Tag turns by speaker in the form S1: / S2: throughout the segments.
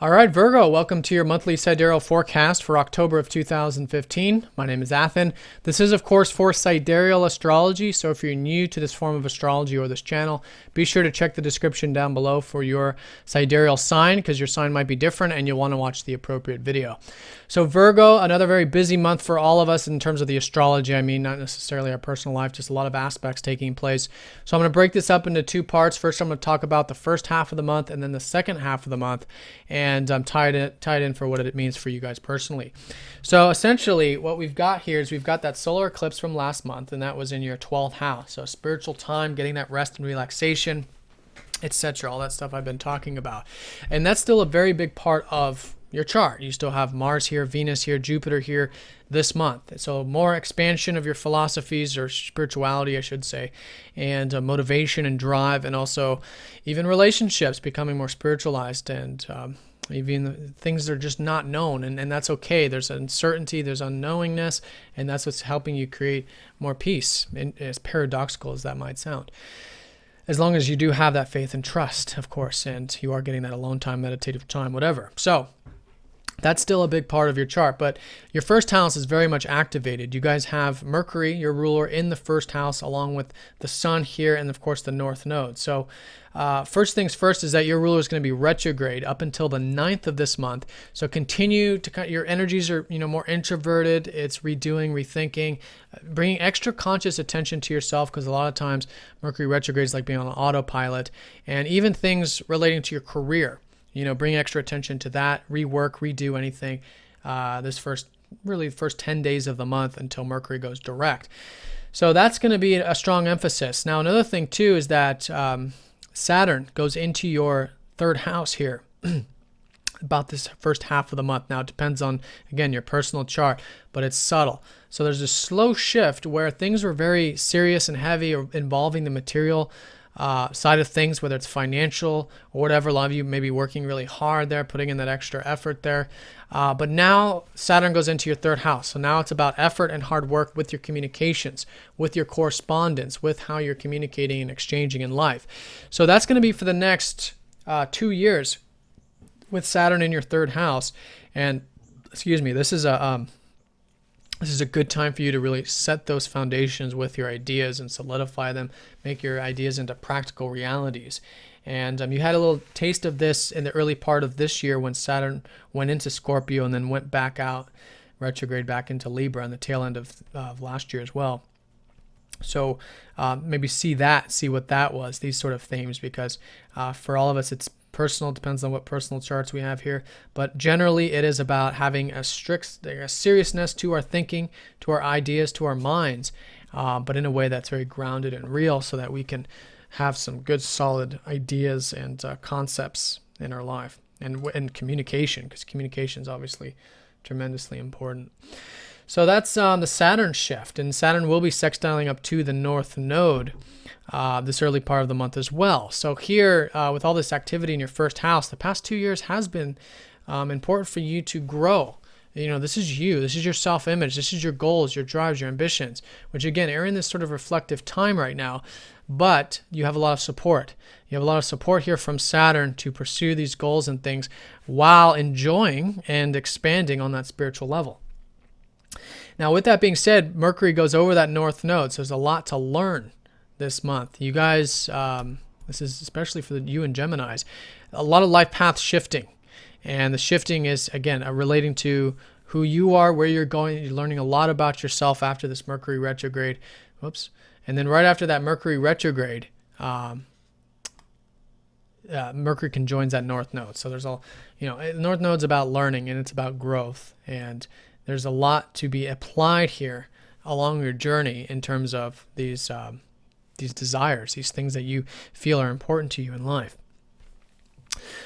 S1: All right, Virgo, welcome to your monthly sidereal forecast for October of 2015. My name is Athen. This is, of course, for Sidereal Astrology, so if you're new to this form of astrology or this channel, be sure to check the description down below for your sidereal sign, because your sign might be different and you'll want to watch the appropriate video. So Virgo, another very busy month for all of us in terms of the astrology. I mean, not necessarily our personal life, just a lot of aspects taking place. So I'm going to break this up into two parts. First, I'm going to talk about the first half of the month and then the second half of the month. And I'm tied in for what it means for you guys personally. So essentially what we've got here is we've got that solar eclipse from last month, and that was in your 12th house. So spiritual time, getting that rest and relaxation, etc. All that stuff I've been talking about. And that's still a very big part of your chart. You still have Mars here, Venus here, Jupiter here this month. So more expansion of your philosophies, or spirituality, I should say, and motivation and drive, and also even relationships becoming more spiritualized, and even things that are just not known, and that's okay. There's uncertainty, there's unknowingness, and that's what's helping you create more peace, as paradoxical as that might sound. As long as you do have that faith and trust, of course, and you are getting that alone time, meditative time, whatever. So that's still a big part of your chart, but your first house is very much activated. You guys have Mercury, your ruler, in the first house, along with the sun here and, of course, the north node. So first things first is that your ruler is going to be retrograde up until the 9th of this month. So continue to, your energies are, more introverted. It's redoing, rethinking, bringing extra conscious attention to yourself, because a lot of times Mercury retrograde is like being on autopilot, and even things relating to your career. Bring extra attention to that, rework, redo anything this first 10 days of the month until Mercury goes direct. So that's going to be a strong emphasis. Now, another thing, too, is that Saturn goes into your third house here about this first half of the month. Now, it depends on, again, your personal chart, but it's subtle. So there's a slow shift where things were very serious and heavy, or involving the material side of things, whether it's financial or whatever. A lot of you may be working really hard there, putting in that extra effort there. But now Saturn goes into your third house. So now it's about effort and hard work with your communications, with your correspondence, with how you're communicating and exchanging in life. So that's going to be for the next 2 years with Saturn in your third house. And excuse me, this is a good time for you to really set those foundations with your ideas and solidify them, make your ideas into practical realities. And you had a little taste of this in the early part of this year when Saturn went into Scorpio and then went back out, retrograde back into Libra on the tail end of last year as well. So maybe see what that was, these sort of themes, because for all of us it's personal. It depends on what personal charts we have here, but generally it is about having a seriousness to our thinking, to our ideas, to our minds, but in a way that's very grounded and real, so that we can have some good solid ideas and concepts in our life, and communication, because communication is obviously tremendously important. So that's the Saturn shift, and Saturn will be sextiling up to the north node this early part of the month as well. So here, with all this activity in your first house, the past 2 years has been important for you to grow. This is you. This is your self-image. This is your goals, your drives, your ambitions, which again are in this sort of reflective time right now, but you have a lot of support. You have a lot of support here from Saturn to pursue these goals and things while enjoying and expanding on that spiritual level. Now, with that being said, Mercury goes over that north node, so there's a lot to learn this month. You guys, this is especially for you and Geminis, a lot of life path shifting. And the shifting is, again, relating to who you are, where you're going. You're learning a lot about yourself after this Mercury retrograde. Whoops. And then right after that Mercury retrograde, Mercury conjoins that north node. So there's north node's about learning, and it's about growth. And there's a lot to be applied here along your journey in terms of these desires, these things that you feel are important to you in life.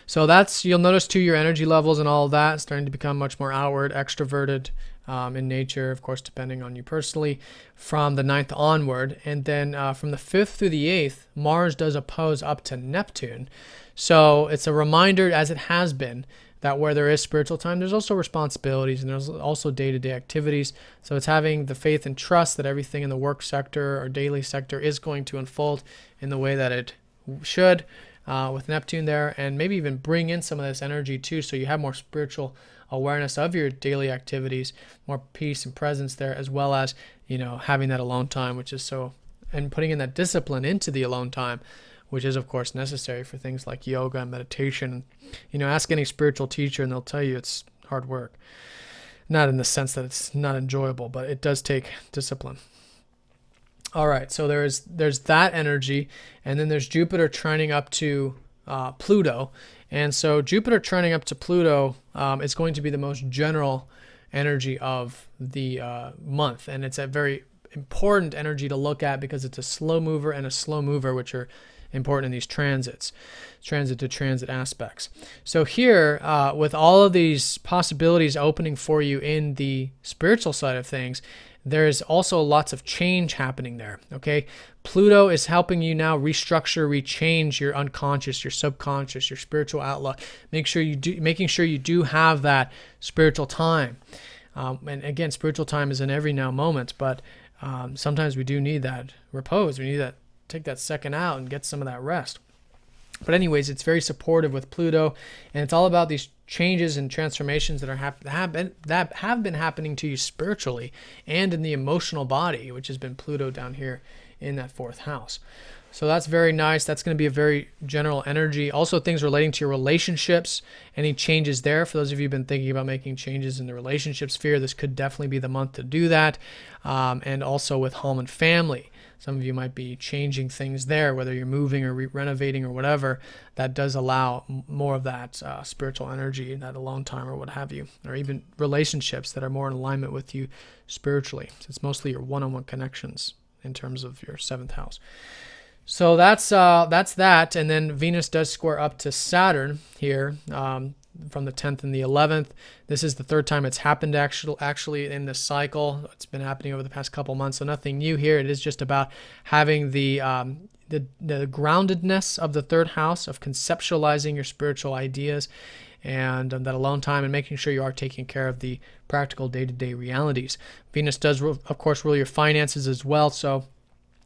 S1: So you'll notice too, your energy levels and all of that starting to become much more outward, extroverted in nature, of course, depending on you personally, from the 9th onward. And then from the 5th through the 8th, Mars does oppose up to Neptune. So it's a reminder, as it has been, that where there is spiritual time, there's also responsibilities, and there's also day-to-day activities. So it's having the faith and trust that everything in the work sector or daily sector is going to unfold in the way that it should, with Neptune there, and maybe even bring in some of this energy too, so you have more spiritual awareness of your daily activities, more peace and presence there, as well as, having that alone time, which is so, and putting in that discipline into the alone time, which is of course necessary for things like yoga and meditation. Ask any spiritual teacher and they'll tell you it's hard work. Not in the sense that it's not enjoyable, but it does take discipline. All right, so there's that energy, and then there's Jupiter trining up to Pluto. And so Jupiter trining up to Pluto is going to be the most general energy of the month, and it's a very important energy to look at because it's a slow mover and a slow mover, which are important in these transit to transit aspects. So here, with all of these possibilities opening for you in the spiritual side of things, there's also lots of change happening there. Okay, Pluto is helping you now restructure, rechange your unconscious, your subconscious, your spiritual outlook. Making sure you do have that spiritual time. And again, spiritual time is in every now moment, but sometimes we do need that repose. We need that, take that second out and get some of that rest. But anyways, it's very supportive with Pluto, and it's all about these changes and transformations that have been happening to you spiritually and in the emotional body, which has been Pluto down here in that 4th house. So that's very nice. That's going to be a very general energy. Also, things relating to your relationships, any changes there. For those of you who've been thinking about making changes in the relationship sphere, this could definitely be the month to do that. And also with home and family. Some of you might be changing things there, whether you're moving or renovating or whatever. That does allow more of that spiritual energy, that alone time or what have you, or even relationships that are more in alignment with you spiritually. So it's mostly your one-on-one connections in terms of your 7th house. So that's that. And then Venus does square up to Saturn here from the 10th and the 11th. This is the 3rd time it's happened actually in this cycle. It's been happening over the past couple months, so nothing new here. It is just about having the groundedness of the 3rd house, of conceptualizing your spiritual ideas, and that alone time, and making sure you are taking care of the practical day-to-day realities. Venus does, of course, rule your finances as well, so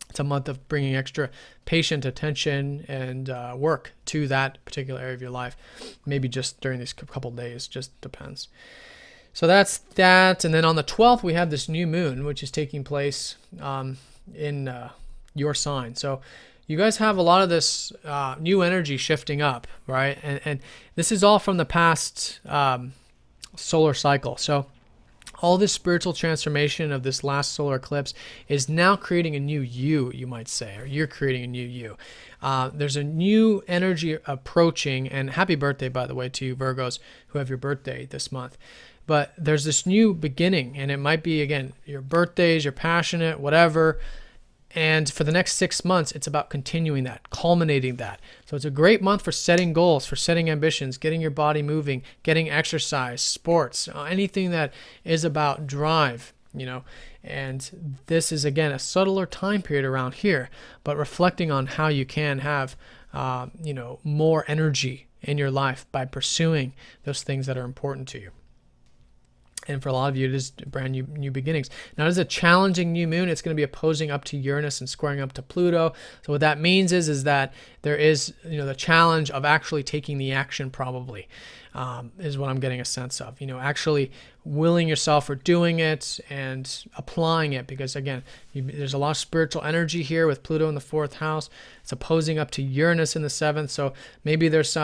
S1: it's a month of bringing extra patient attention and work to that particular area of your life. Maybe just during these couple days, just depends. So that's that. And then on the 12th, we have this new moon, which is taking place in your sign. So you guys have a lot of this new energy shifting up, right? And this is all from the past solar cycle. So all this spiritual transformation of this last solar eclipse is now creating a new you might say, or you're creating a new you. There's a new energy approaching, and happy birthday, by the way, to you Virgos who have your birthday this month. But there's this new beginning, and it might be, again, your birthdays, you're passionate, whatever. And for the next 6 months, it's about continuing that, culminating that. So it's a great month for setting goals, for setting ambitions, getting your body moving, getting exercise, sports, anything that is about drive, And this is, again, a subtler time period around here, but reflecting on how you can have, more energy in your life by pursuing those things that are important to you. And for a lot of you, it is brand new beginnings. Now, it is a challenging new moon. It's going to be opposing up to Uranus and squaring up to Pluto. So what that means is that there is, the challenge of actually taking the action, probably, is what I'm getting a sense of. Actually willing yourself for doing it and applying it, because again, there's a lot of spiritual energy here with Pluto in the 4th house. It's opposing up to Uranus in the 7th. So maybe there's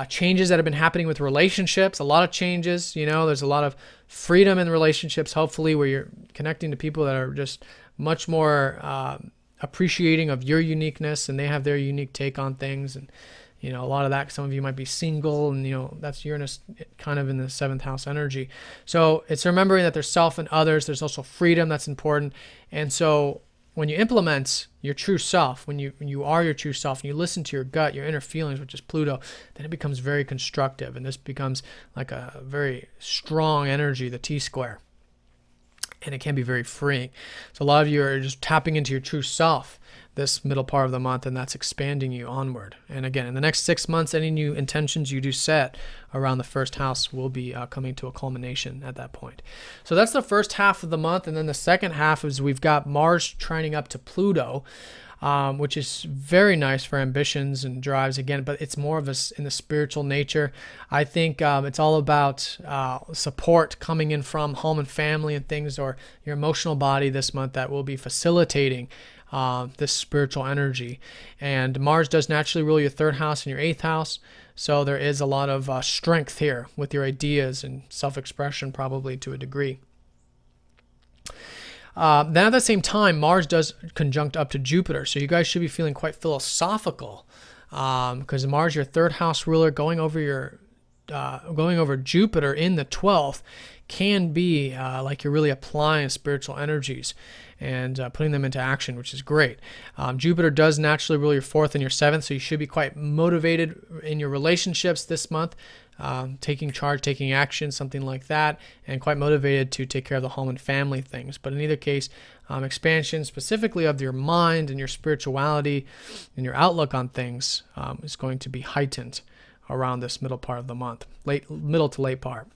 S1: changes that have been happening with relationships, a lot of changes. There's a lot of freedom in relationships, hopefully, where you're connecting to people that are just much more appreciating of your uniqueness, and they have their unique take on things. And a lot of that, some of you might be single, and that's Uranus kind of in the 7th house energy. So it's remembering that there's self and others. There's also freedom that's important. And so when you implement your true self, when you are your true self, and you listen to your gut, your inner feelings, which is Pluto, then it becomes very constructive, and this becomes like a very strong energy, the T-square, and it can be very freeing. So a lot of you are just tapping into your true self this middle part of the month, and that's expanding you onward. And again, in the next 6 months, any new intentions you do set around the 1st house will be coming to a culmination at that point. So that's the first half of the month, and then the second half is we've got Mars trining up to Pluto. which is very nice for ambitions and drives again, but it's more of in the spiritual nature. I think it's all about support coming in from home and family and things, or your emotional body this month that will be facilitating this spiritual energy. And Mars does naturally rule your 3rd house and your 8th house. So there is a lot of strength here with your ideas and self-expression, probably to a degree. Then at the same time, Mars does conjunct up to Jupiter. So you guys should be feeling quite philosophical because Mars, your 3rd house ruler, going over Jupiter in the 12th can be like you're really applying spiritual energies and putting them into action, which is great. Jupiter does naturally rule your 4th and your 7th, so you should be quite motivated in your relationships this month, taking charge, taking action, something like that, and quite motivated to take care of the home and family things. But in either case, expansion specifically of your mind and your spirituality and your outlook on things is going to be heightened around this middle part of the month, middle to late part.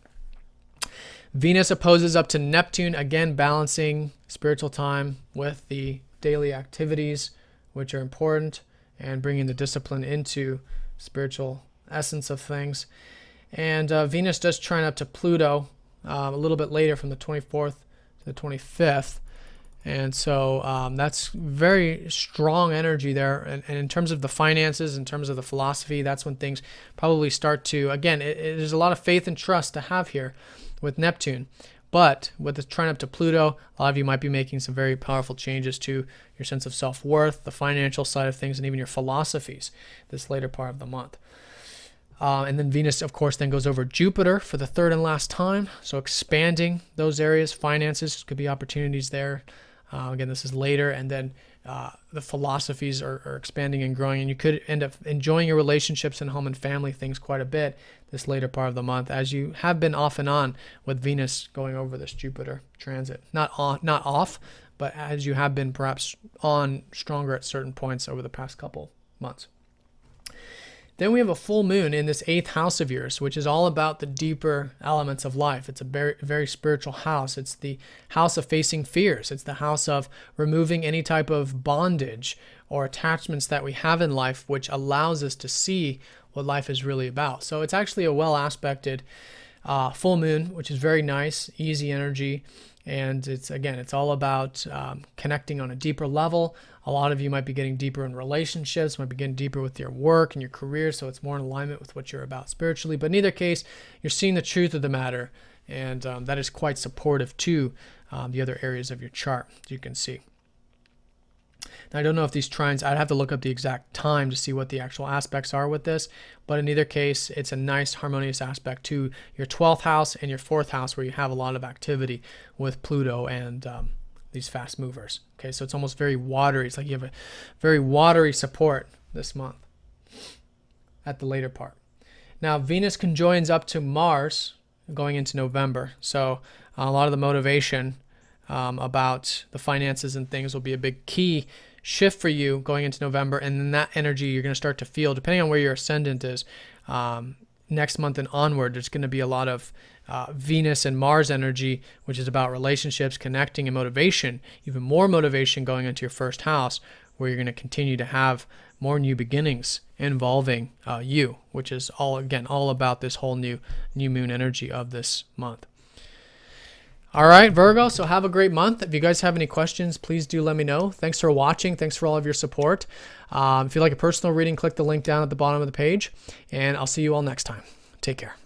S1: Venus opposes up to Neptune, again balancing spiritual time with the daily activities, which are important, and bringing the discipline into spiritual essence of things. And Venus does trine up to Pluto a little bit later, from the 24th to the 25th. And so that's very strong energy there. And in terms of the finances, in terms of the philosophy, that's when things probably start to, again, there's a lot of faith and trust to have here with Neptune. But with the trine up to Pluto, a lot of you might be making some very powerful changes to your sense of self-worth, the financial side of things, and even your philosophies this later part of the month. And then Venus, of course, then goes over Jupiter for the 3rd and last time. So expanding those areas, finances, could be opportunities there. Again, this is later. And then the philosophies are expanding and growing. And you could end up enjoying your relationships and home and family things quite a bit this later part of the month, as you have been off and on with Venus going over this Jupiter transit. Not off, but as you have been perhaps on stronger at certain points over the past couple months. Then we have a full moon in this 8th house of yours, which is all about the deeper elements of life. It's a very, very spiritual house. It's the house of facing fears. It's the house of removing any type of bondage or attachments that we have in life, which allows us to see what life is really about. So it's actually a well-aspected full moon, which is very nice, easy energy. And it's all about connecting on a deeper level. A lot of you might be getting deeper in relationships, might be getting deeper with your work and your career, so it's more in alignment with what you're about spiritually. But in either case, you're seeing the truth of the matter, and that is quite supportive to the other areas of your chart, as you can see. Now, I don't know if these trines, I'd have to look up the exact time to see what the actual aspects are with this, but in either case, it's a nice harmonious aspect to your 12th house and your 4th house, where you have a lot of activity with Pluto and these fast movers. Okay, so it's almost very watery. It's like you have a very watery support this month at the later part. Now, Venus conjoins up to Mars going into November, so a lot of the motivation about the finances and things will be a big key shift for you going into November, and then that energy you're going to start to feel, depending on where your ascendant is, next month and onward. There's going to be a lot of Venus and Mars energy, which is about relationships, connecting, and motivation, even more motivation going into your 1st house, where you're going to continue to have more new beginnings involving you, which is all about this whole new moon energy of this month. All right, Virgo, so have a great month. If you guys have any questions, please do let me know. Thanks for watching. Thanks for all of your support. If you'd like a personal reading, click the link down at the bottom of the page, and I'll see you all next time. Take care.